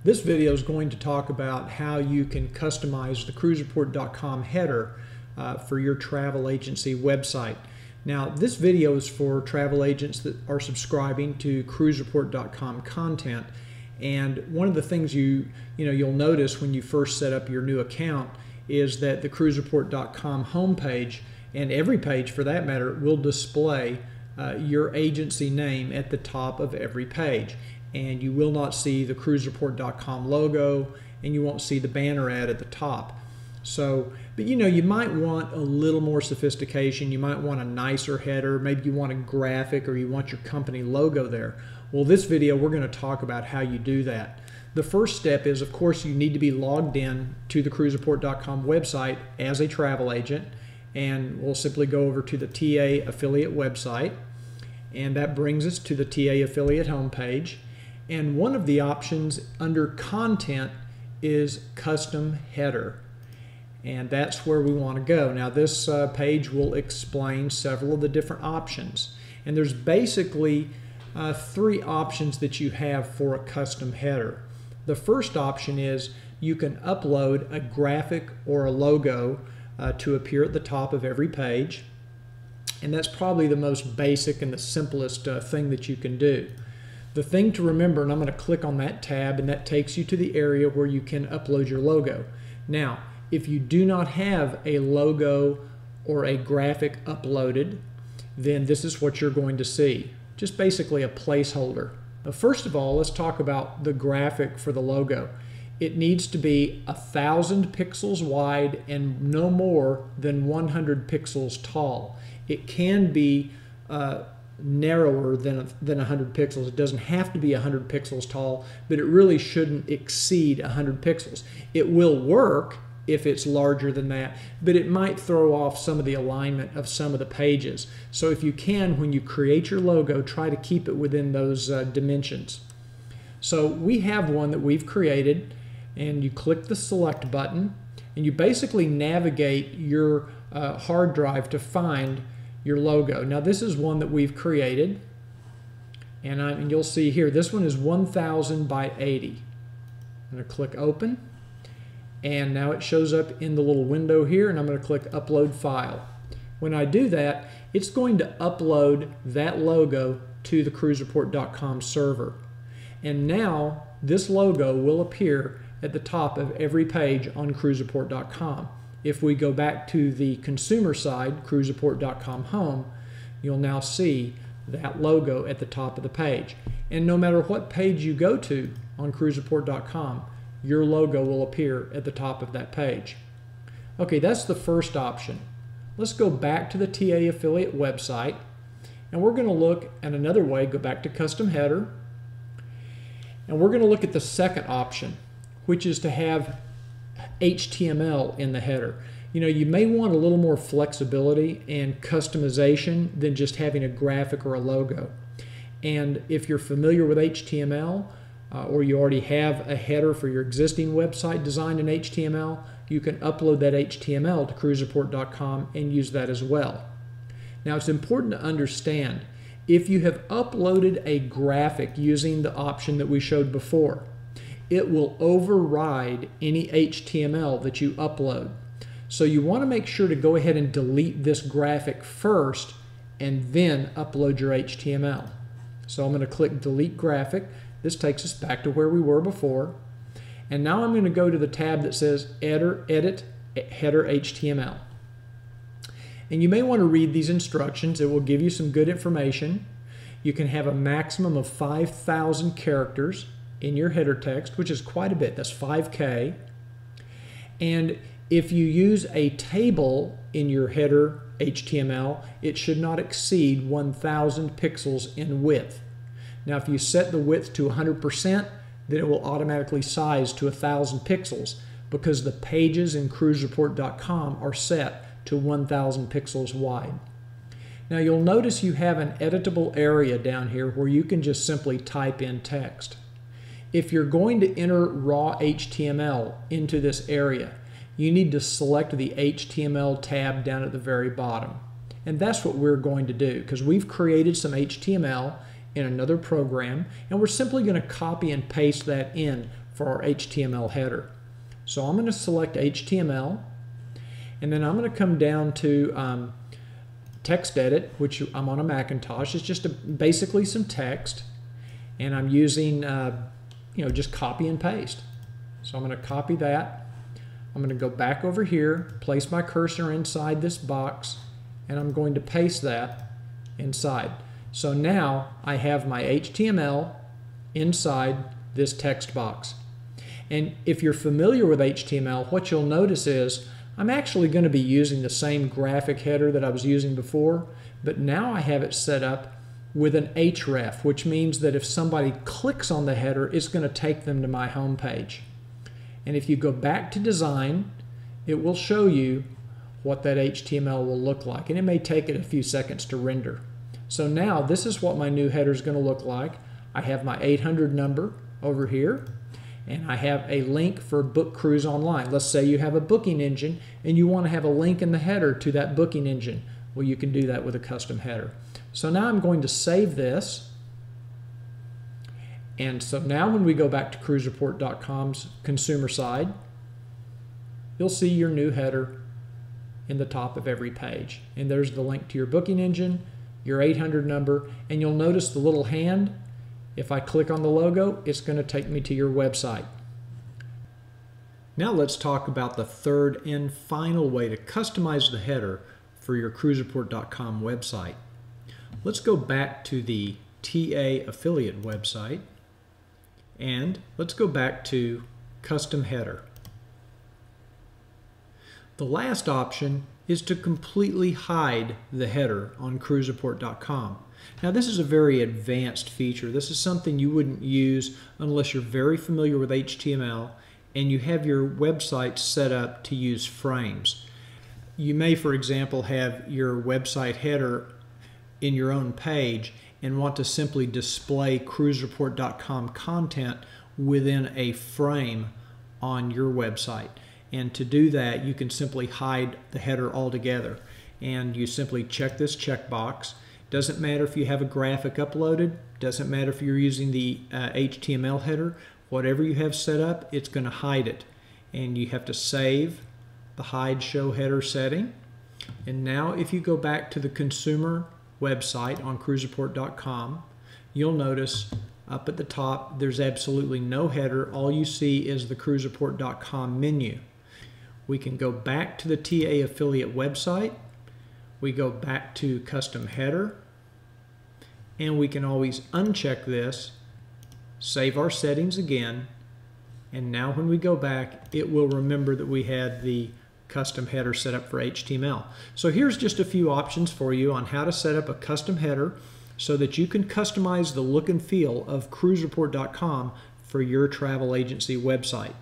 This video is going to talk about how you can customize the cruisereport.com header for your travel agency website. Now, this video is for travel agents that are subscribing to cruisereport.com content. And one of the things you'll notice when you first set up your new account is that the cruisereport.com homepage, and every page for that matter, will display your agency name at the top of every page. And you will not see the cruisereport.com logo, and you won't see the banner ad at the top. But you might want a little more sophistication. You might want a nicer header. Maybe you want a graphic, or you want your company logo there. Well, this video we're going to talk about how you do that. The first step is, of course, you need to be logged in to the cruisereport.com website as a travel agent, and we'll simply go over to the TA affiliate website, and that brings us to the TA affiliate homepage. And one of the options under content is custom header, and that's where we want to go. Now, this page will explain several of the different options, and there's basically three options that you have for a custom header. The first option is you can upload a graphic or a logo to appear at the top of every page, and that's probably the most basic and the simplest thing that you can do. The thing to remember, and I'm going to click on that tab, and that takes you to the area where you can upload your logo. Now, if you do not have a logo or a graphic uploaded, then this is what you're going to see. Just basically a placeholder. But first of all, let's talk about the graphic for the logo. It needs to be 1,000 pixels wide and no more than 100 pixels tall. It can be narrower than 100 pixels. It doesn't have to be 100 pixels tall, but it really shouldn't exceed 100 pixels. It will work if it's larger than that, but it might throw off some of the alignment of some of the pages. So if you can, when you create your logo, try to keep it within those dimensions. So we have one that we've created, and you click the select button, and you basically navigate your hard drive to find your logo. Now, this is one that we've created, and you'll see here, this one is 1000 by 80. I'm going to click open, and now it shows up in the little window here, and I'm going to click upload file. When I do that, it's going to upload that logo to the cruisereport.com server. And now this logo will appear at the top of every page on cruisereport.com. If we go back to the consumer side, cruisereport.com home, you'll now see that logo at the top of the page. And no matter what page you go to on cruisereport.com, your logo will appear at the top of that page. Okay, that's the first option. Let's go back to the TA affiliate website, and we're going to look at another way. Go back to custom header, and we're going to look at the second option, which is to have HTML in the header. You may want a little more flexibility and customization than just having a graphic or a logo. And if you're familiar with HTML, or you already have a header for your existing website designed in HTML, you can upload that HTML to cruisereport.com and use that as well. Now, it's important to understand, if you have uploaded a graphic using the option that we showed before, it will override any HTML that you upload. So you want to make sure to go ahead and delete this graphic first and then upload your HTML. So I'm going to click delete graphic. This takes us back to where we were before. And now I'm going to go to the tab that says Edit Header HTML. And you may want to read these instructions. It will give you some good information. You can have a maximum of 5,000 characters in your header text, which is quite a bit. That's 5K. And if you use a table in your header HTML, it should not exceed 1,000 pixels in width. Now, if you set the width to 100%, then it will automatically size to 1,000 pixels, because the pages in cruisereport.com are set to 1,000 pixels wide. Now, you'll notice you have an editable area down here where you can just simply type in text. If you're going to enter raw HTML into this area, you need to select the HTML tab down at the very bottom. And that's what we're going to do, because we've created some HTML in another program, and we're simply going to copy and paste that in for our HTML header. So I'm going to select HTML, and then I'm going to come down to text edit, which I'm on a Macintosh. It's just basically some text, and I'm using just copy and paste. So I'm going to copy that. I'm going to go back over here, place my cursor inside this box, and I'm going to paste that inside. So now I have my HTML inside this text box. And if you're familiar with HTML, what you'll notice is I'm actually going to be using the same graphic header that I was using before, but now I have it set up with an href, which means that if somebody clicks on the header, it's going to take them to my home page. And if you go back to design, it will show you what that HTML will look like, and it may take it a few seconds to render. So now this is what my new header is going to look like. I have my 800 number over here, and I have a link for Book Cruise Online. Let's say you have a booking engine and you want to have a link in the header to that booking engine. Well, you can do that with a custom header. So now I'm going to save this. And so now when we go back to cruisereport.com's consumer side, you'll see your new header in the top of every page. And there's the link to your booking engine, your 800 number, and you'll notice the little hand. If I click on the logo, it's going to take me to your website. Now let's talk about the third and final way to customize the header for your cruisereport.com website. Let's go back to the TA affiliate website, and let's go back to custom header. The last option is to completely hide the header on cruisereport.com. Now this is a very advanced feature. This is something you wouldn't use unless you're very familiar with HTML and you have your website set up to use frames. You may, for example, have your website header in your own page and want to simply display cruisereport.com content within a frame on your website. And to do that, you can simply hide the header altogether. And you simply check this checkbox. Doesn't matter if you have a graphic uploaded, doesn't matter if you're using the HTML header, whatever you have set up, it's going to hide it. And you have to save the hide show header setting. And now if you go back to the consumer website on cruisereport.com, you'll notice up at the top there's absolutely no header. All you see is the cruisereport.com menu. We can go back to the TA affiliate website. We go back to custom header, and we can always uncheck this, save our settings again, and now when we go back, it will remember that we had the custom header set up for HTML. So here's just a few options for you on how to set up a custom header so that you can customize the look and feel of cruisereport.com for your travel agency website.